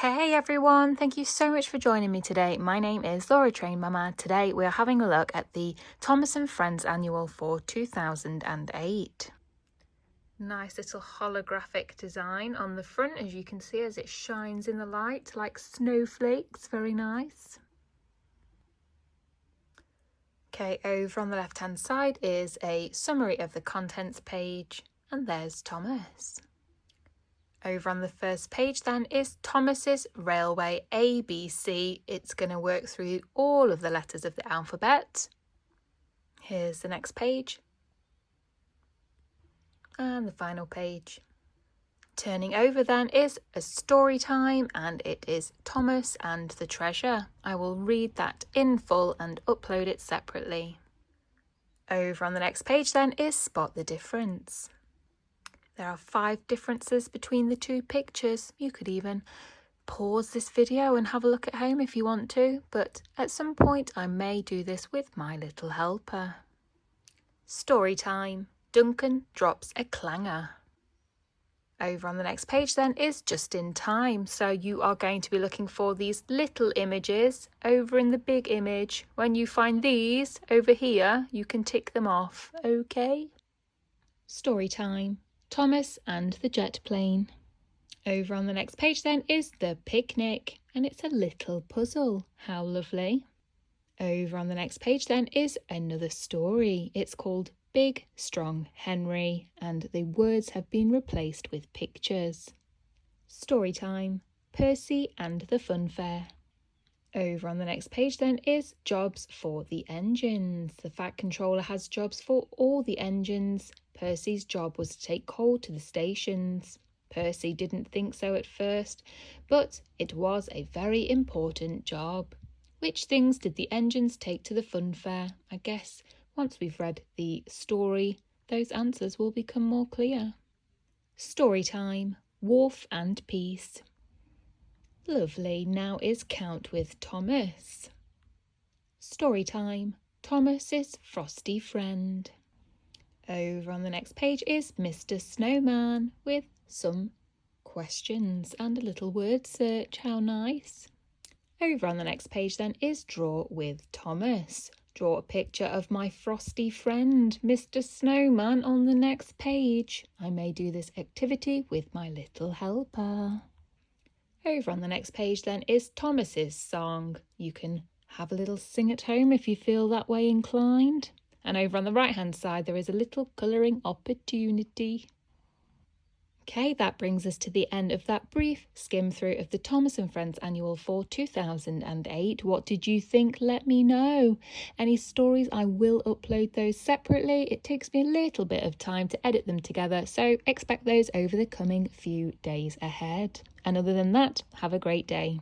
Hey everyone, thank you so much for joining me today. My name is Laura Train Mama. Today we are having a look at the Thomas & Friends Annual for 2008. Nice little holographic design on the front, as you can see, as it shines in the light like snowflakes. Very nice. Okay, over on the left hand side is a summary of the contents page, and there's Thomas. Over on the first page then is Thomas's Railway ABC. It's going to work through all of the letters of the alphabet. Here's the next page. And the final page. Turning over then is a story time, and it is Thomas and the Treasure. I will read that in full and upload it separately. Over on the next page then is Spot the Difference. There are 5 differences between the two pictures. You could even pause this video and have a look at home if you want to, but at some point I may do this with my little helper. Story time. Duncan drops a clanger. Over on the next page then is Just in Time. So you are going to be looking for these little images over in the big image. When you find these over here, you can tick them off, okay? Story time. Thomas and the jet plane. Over on the next page then is The Picnic, and it's a little puzzle. How lovely. Over on the next page then is another story. It's called Big Strong Henry, and the words have been replaced with pictures. Story time. Percy and the Fun Fair. Over on the next page then is Jobs for the Engines. The Fat Controller has jobs for all the engines. Percy's job was to take coal to the stations. Percy didn't think so at first, but it was a very important job. Which things did the engines take to the fun fair? I guess once we've read the story, those answers will become more clear. Story time. Wharf and Peace. Lovely. Now is Count with Thomas. Story time. Thomas's frosty friend. Over on the next page is Mr. Snowman with some questions and a little word search. How nice. Over on the next page then is Draw with Thomas. Draw a picture of my frosty friend, Mr. Snowman, on the next page. I may do this activity with my little helper. Over on the next page then is Thomas's song. You can have a little sing at home if you feel that way inclined. And over on the right hand side there is a little colouring opportunity. Okay, that brings us to the end of that brief skim through of the Thomas & Friends Annual for 2008. What did you think? Let me know. Any stories, I will upload those separately. It takes me a little bit of time to edit them together, so expect those over the coming few days ahead. And other than that, have a great day.